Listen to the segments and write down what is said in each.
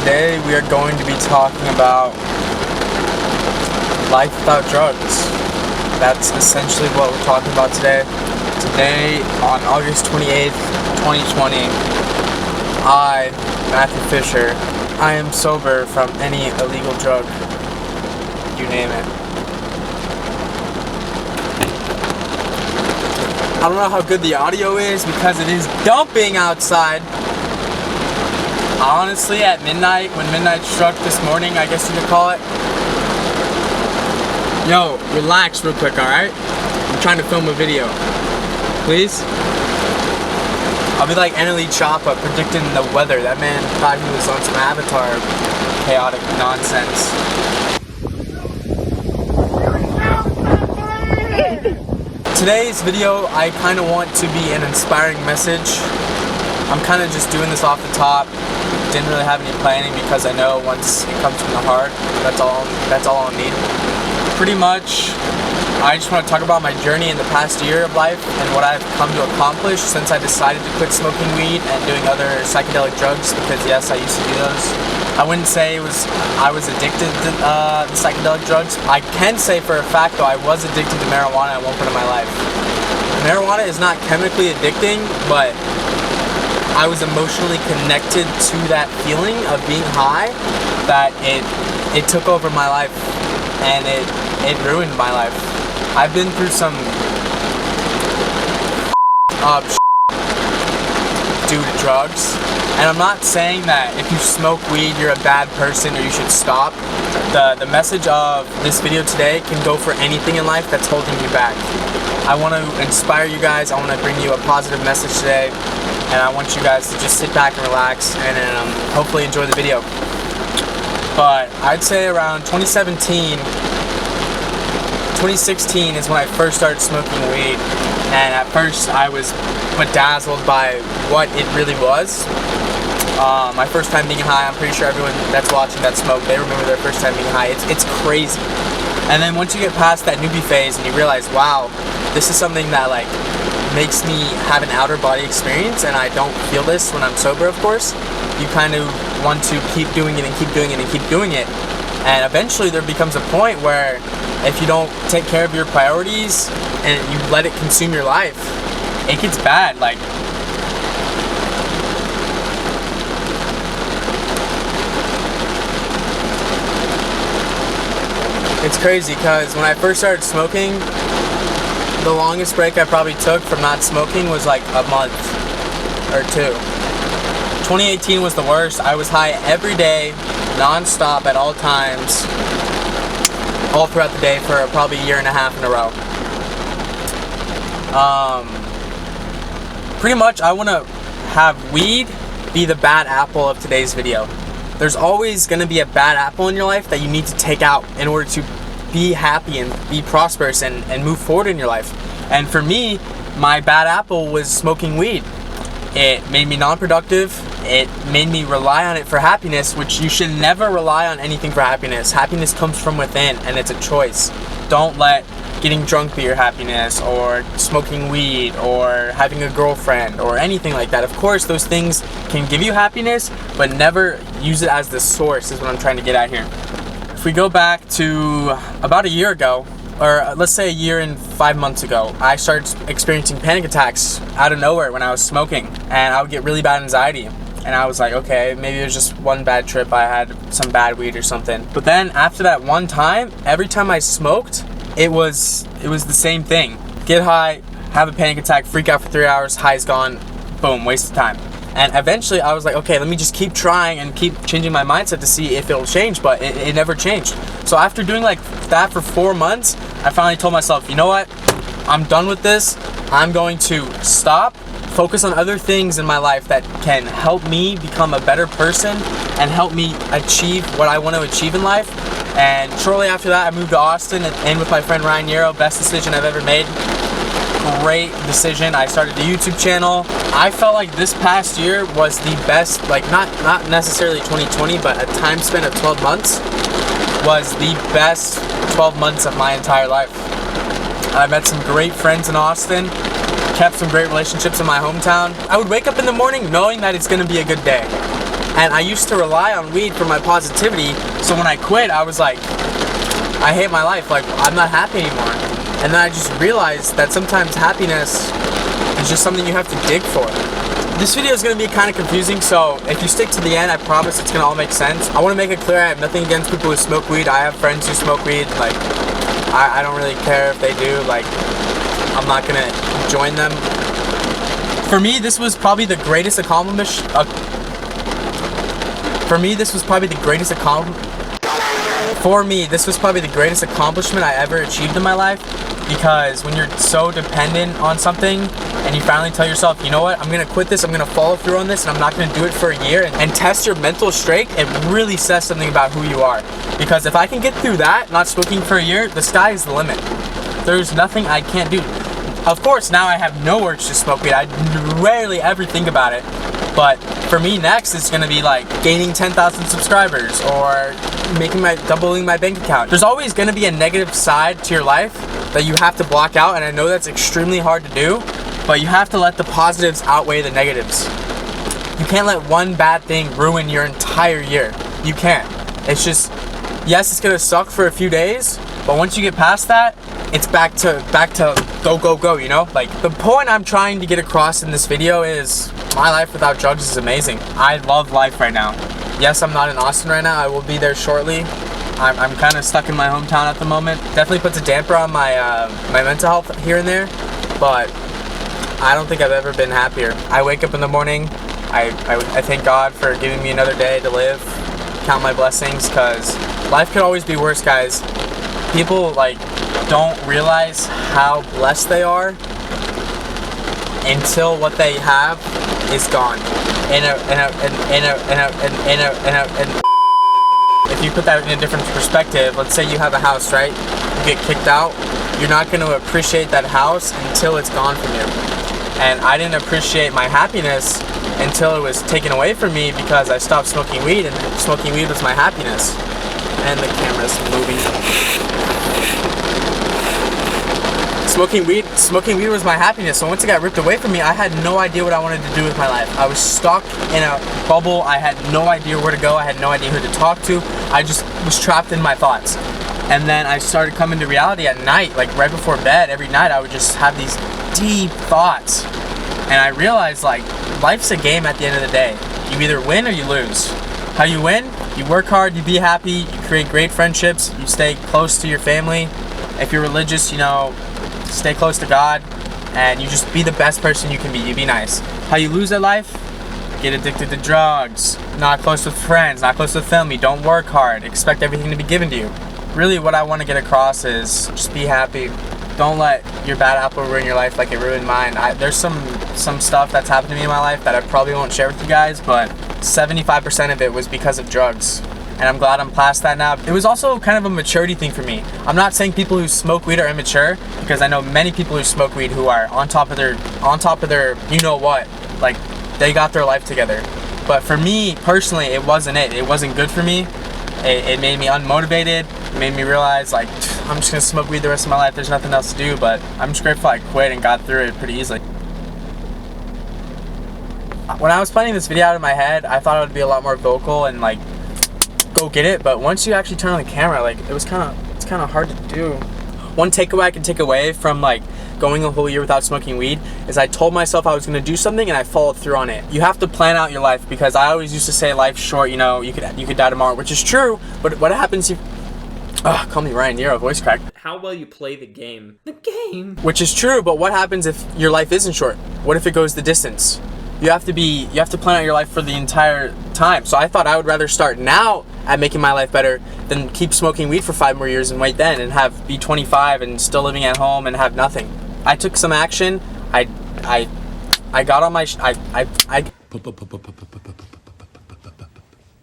today we are going to be talking about life without drugs. That's essentially what we're talking about today. Today, on August 28th, 2020, I, Matthew Fisher, I am sober from any illegal drug, you name it. I don't know how good the audio is because it is dumping outside. Honestly, at midnight, when midnight struck this morning, I guess you could call it. Yo, relax real quick, alright? I'm trying to film a video. Please? I'll be like Annalie Choppa predicting the weather. That man thought he was on some Avatar chaotic nonsense. Today's video, I kind of want to be an inspiring message. I'm kind of just doing this off the top. Didn't really have any planning because I know once it comes from the heart, that's all I'll need. Pretty much, I just want to talk about my journey in the past year of life and what I've come to accomplish since I decided to quit smoking weed and doing other psychedelic drugs, because yes, I used to do those. I wouldn't say I was addicted to the psychedelic drugs. I can say for a fact though, I was addicted to marijuana at one point in my life. Marijuana is not chemically addicting, but I was emotionally connected to that feeling of being high that it took over my life and it ruined my life. I've been through some due to drugs, and I'm not saying that if you smoke weed you're a bad person or you should stop. The message of this video today can go for anything in life that's holding you back. I want to inspire you guys. I want to bring you a positive message today, and I want you guys to just sit back and relax and hopefully enjoy the video. But I'd say around 2016 is when I first started smoking weed, and at first I was bedazzled by what it really was. My first time being high, I'm pretty sure everyone that's watching that smoke, they remember their first time being high. It's crazy. And then once you get past that newbie phase and you realize, wow, this is something that like makes me have an outer body experience, and I don't feel this when I'm sober, of course, you kind of want to keep doing it and keep doing it and keep doing it. And eventually there becomes a point where if you don't take care of your priorities and you let it consume your life, it gets bad. Like, it's crazy because when I first started smoking, the longest break I probably took from not smoking was like a month or two. 2018 was the worst. I was high every day, non-stop at all times, all throughout the day for probably a year and a half in a row. Pretty much I want to have weed be the bad apple of today's video. There's always going to be a bad apple in your life that you need to take out in order to be happy and be prosperous and move forward in your life. And for me, my bad apple was smoking weed. It made me non-productive. It made me rely on it for happiness, which you should never rely on anything for happiness. Happiness comes from within, and it's a choice. Don't let getting drunk be your happiness, or smoking weed, or having a girlfriend, or anything like that. Of course, those things can give you happiness, but never use it as the source, is what I'm trying to get at here. If we go back to about a year ago, or let's say a year and 5 months ago, I started experiencing panic attacks out of nowhere when I was smoking, and I would get really bad anxiety. And I was like, okay, maybe it was just one bad trip, I had some bad weed or something. But then after that one time, every time I smoked, it was the same thing. Get high, have a panic attack, freak out for 3 hours, high's gone, boom, waste of time. And eventually I was like, okay, let me just keep trying and keep changing my mindset to see if it'll change, but it never changed. So after doing like that for 4 months, I finally told myself, you know what? I'm done with this. I'm going to stop, focus on other things in my life that can help me become a better person and help me achieve what I want to achieve in life. And shortly after that, I moved to Austin and with my friend Ryan Yarrow. Best decision I've ever made. Great decision. I started a YouTube channel. I felt like this past year was the best, like not necessarily 2020, but a time spent of 12 months was the best 12 months of my entire life. I met some great friends in Austin, kept some great relationships in my hometown. I would wake up in the morning knowing that it's going to be a good day. And I used to rely on weed for my positivity, so when I quit, I was like, I hate my life, like, I'm not happy anymore. And then I just realized that sometimes happiness is just something you have to dig for. This video is going to be kind of confusing, so if you stick to the end, I promise it's going to all make sense. I want to make it clear I have nothing against people who smoke weed. I have friends who smoke weed, like, I don't really care if they do, like, I'm not going to join them. For me, this was probably the greatest accomplishment. For me, this was probably the greatest accomplishment I ever achieved in my life, because when you're so dependent on something and you finally tell yourself, you know what, I'm gonna quit this, I'm gonna follow through on this, and I'm not gonna do it for a year, and test your mental strength, it really says something about who you are. Because if I can get through that, not smoking for a year, the sky is the limit. There's nothing I can't do. Of course, now I have no urge to smoke weed. I rarely ever think about it. But for me, next it's gonna be like gaining 10,000 subscribers or doubling my bank account. There's always gonna be a negative side to your life that you have to block out, and I know that's extremely hard to do, but you have to let the positives outweigh the negatives. You can't let one bad thing ruin your entire year. You can't. It's just, yes, it's gonna suck for a few days, but once you get past that, it's back to go, you know? Like, the point I'm trying to get across in this video is my life without drugs is amazing. I love life right now. Yes, I'm not in Austin right now. I will be there shortly. I'm kind of stuck in my hometown at the moment. Definitely puts a damper on my my mental health here and there, but I don't think I've ever been happier. I wake up in the morning, I thank God for giving me another day to live, count my blessings, because life could always be worse, guys. People, like, don't realize how blessed they are until what they have is gone. If you put that in a different perspective, let's say you have a house, right? You get kicked out, you're not going to appreciate that house until it's gone from you. And I didn't appreciate my happiness until it was taken away from me because I stopped smoking weed, and smoking weed was my happiness. And the camera's moving. Smoking weed was my happiness. So once it got ripped away from me, I had no idea what I wanted to do with my life. I was stuck in a bubble. I had no idea where to go. I had no idea who to talk to. I just was trapped in my thoughts. And then I started coming to reality at night, like right before bed. Every night I would just have these deep thoughts. And I realized, like, life's a game at the end of the day. You either win or you lose. How you win? You work hard, you be happy, you create great friendships, you stay close to your family. If you're religious, you know, stay close to God, and you just be the best person you can be. You be nice. How you lose at life? Get addicted to drugs, not close with friends, not close with family, don't work hard, expect everything to be given to you. Really, what I want to get across is just be happy. Don't let your bad apple ruin your life like it ruined mine. There's some stuff that's happened to me in my life that I probably won't share with you guys, but 75% of it was because of drugs. And I'm glad I'm past that now. It was also kind of a maturity thing for me. I'm not saying people who smoke weed are immature, because I know many people who smoke weed who are on top of their you know what, like, they got their life together. But for me personally, it wasn't it. It wasn't good for me. It made me unmotivated. It made me realize, like, I'm just gonna smoke weed the rest of my life. There's nothing else to do. But I'm just grateful I quit and got through it pretty easily. When I was planning this video out of my head, I thought it would be a lot more vocal and, like, go get it. But once you actually turn on the camera, like, it's kind of hard to do. One takeaway I can take away from, like, going a whole year without smoking weed is I told myself I was going to do something and I followed through on it. You have to plan out your life, because I always used to say life's short, you know, you could die tomorrow, which is true, but what happens if... call me Ryan Nero, voice crack. How well you play the game. The game! Which is true, but what happens if your life isn't short? What if it goes the distance? You have to plan out your life for the entire time. So I thought I would rather start now at making my life better than keep smoking weed for 5 more years and wait then and be 25 and still living at home and have nothing. I took some action. I got on my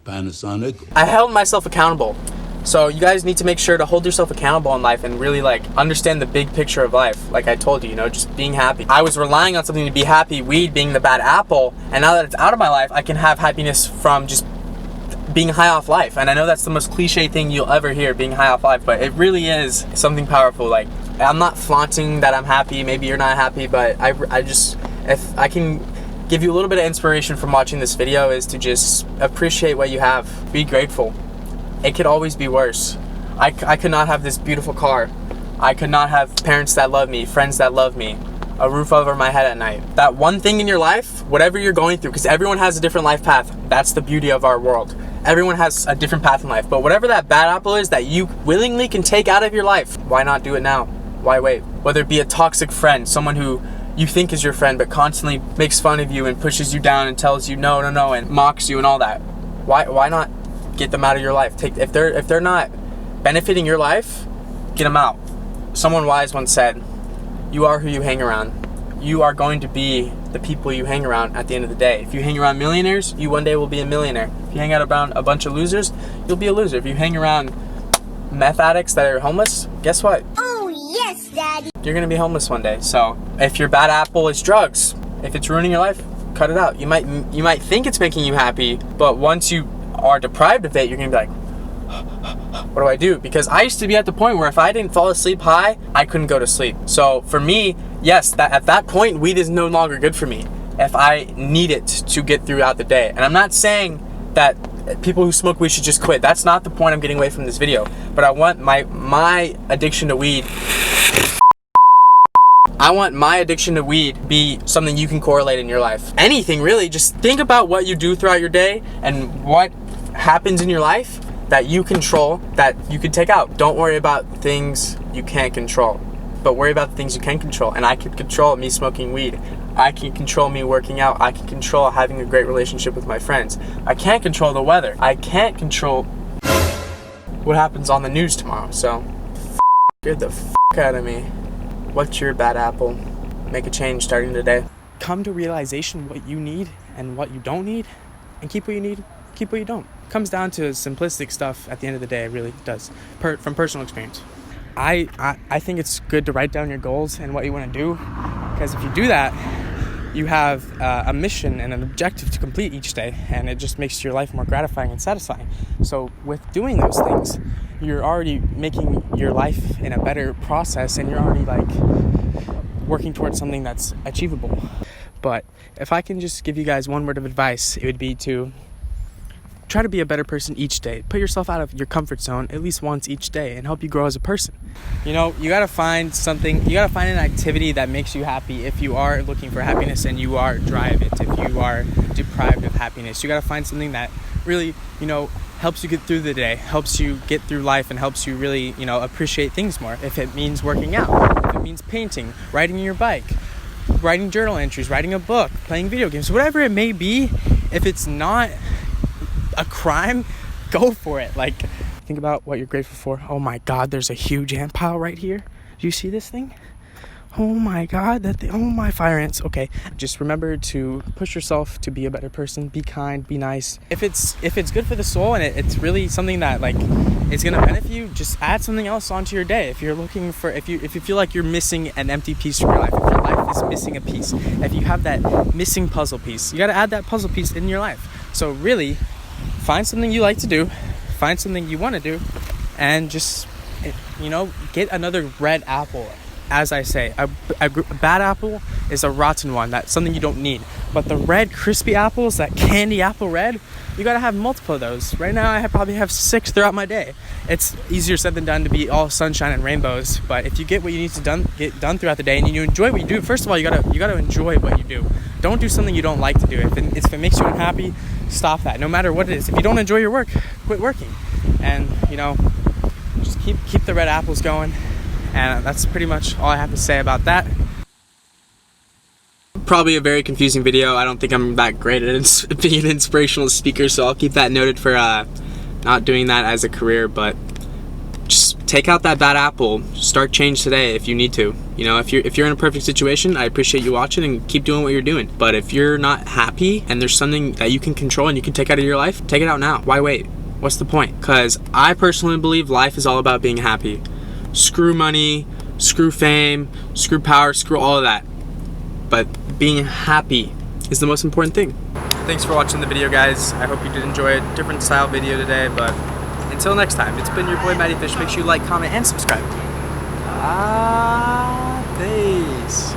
Panasonic. I held myself accountable. So you guys need to make sure to hold yourself accountable in life and really, like, understand the big picture of life. Like I told you, you know, just being happy. I was relying on something to be happy, weed being the bad apple, and now that it's out of my life, I can have happiness from just being high off life. And I know that's the most cliche thing you'll ever hear, being high off life, but it really is something powerful. Like, I'm not flaunting that I'm happy, maybe you're not happy, but I just, if I can give you a little bit of inspiration from watching this video is to just appreciate what you have. Be grateful. It could always be worse. I could not have this beautiful car. I could not have parents that love me, friends that love me, a roof over my head at night. That one thing in your life, whatever you're going through, because everyone has a different life path. That's the beauty of our world. Everyone has a different path in life. But whatever that bad apple is that you willingly can take out of your life, why not do it now? Why wait? Whether it be a toxic friend, someone who you think is your friend but constantly makes fun of you and pushes you down and tells you no, and mocks you and all that. Why not get them out of your life? If they're not benefiting your life, get them out. Someone wise once said, you are who you hang around. You are going to be the people you hang around at the end of the day. If you hang around millionaires, you one day will be a millionaire. If you hang out around a bunch of losers, you'll be a loser. If you hang around meth addicts that are homeless, guess what? Oh, yes, Daddy. You're gonna be homeless one day. So if your bad apple is drugs, if it's ruining your life, cut it out. You might think it's making you happy, but once you are deprived of it, you're gonna be like, what do I do? Because I used to be at the point where if I didn't fall asleep high, I couldn't go to sleep. So for me, yes, at that point, weed is no longer good for me if I need it to get throughout the day. And I'm not saying that people who smoke weed should just quit. That's not the point I'm getting away from this video. But I want my addiction to weed, I want my addiction to weed be something you can correlate in your life. Anything really, just think about what you do throughout your day and what happens in your life that you control, that you can take out. Don't worry about things you can't control, but worry about the things you can control. And I can control me smoking weed. I can control me working out. I can control having a great relationship with my friends. I can't control the weather. I can't control what happens on the news tomorrow. So, get the out of me. What's your bad apple? Make a change starting today. Come to realization what you need and what you don't need, and keep what you need, keep what you don't. Comes down to simplistic stuff at the end of the day. It really does, from personal experience. I think it's good to write down your goals and what you want to do, because if you do that, you have a mission and an objective to complete each day, and it just makes your life more gratifying and satisfying. So with doing those things, you're already making your life in a better process, and you're already like working towards something that's achievable. But if I can just give you guys one word of advice, it would be to try to be a better person each day. Put yourself out of your comfort zone at least once each day and help you grow as a person. You know, you gotta find an activity that makes you happy if you are looking for happiness and you are drive it. If you are deprived of happiness, you gotta find something that really, helps you get through the day, helps you get through life, and helps you really, appreciate things more. If it means working out, if it means painting, riding your bike, writing journal entries, writing a book, playing video games, whatever it may be, if it's not a crime, go for it. Like, think about what you're grateful for. Oh my God, there's a huge ant pile right here. Do you see this thing? Oh my God, oh my fire ants. Okay, just remember to push yourself to be a better person. Be kind, be nice. If it's good for the soul and it's really something that it's gonna benefit you, just add something else onto your day. If you're looking for, if you feel like you're missing an empty piece from your life, if your life is missing a piece, if you have that missing puzzle piece, you gotta add that puzzle piece in your life. So really, find something you like to do, find something you want to do, and just, get another red apple. As I say, a bad apple is a rotten one. That's something you don't need. But the red crispy apples, that candy apple red, you gotta have multiple of those. Right now, I probably have 6 throughout my day. It's easier said than done to be all sunshine and rainbows. But if you get what you need to get done throughout the day, and you enjoy what you do, first of all, you gotta enjoy what you do. Don't do something you don't like to do. If it makes you unhappy, stop that. No matter what it is. If you don't enjoy your work, quit working. And just keep the red apples going. And that's pretty much all I have to say about that. Probably a very confusing video. I don't think I'm that great at being an inspirational speaker, so I'll keep that noted for not doing that as a career. But just take out that bad apple. Start change today if you need to. If you're in a perfect situation, I appreciate you watching and keep doing what you're doing. But if you're not happy and there's something that you can control and you can take out of your life, take it out now. Why wait? What's the point? Because I personally believe life is all about being happy. Screw money, screw fame, screw power, screw all of that. But being happy is the most important thing. Thanks for watching the video, guys. I hope you did enjoy a different style video today, but until next time, it's been your boy Matty Fish. Make sure you like, comment, and subscribe. Peace.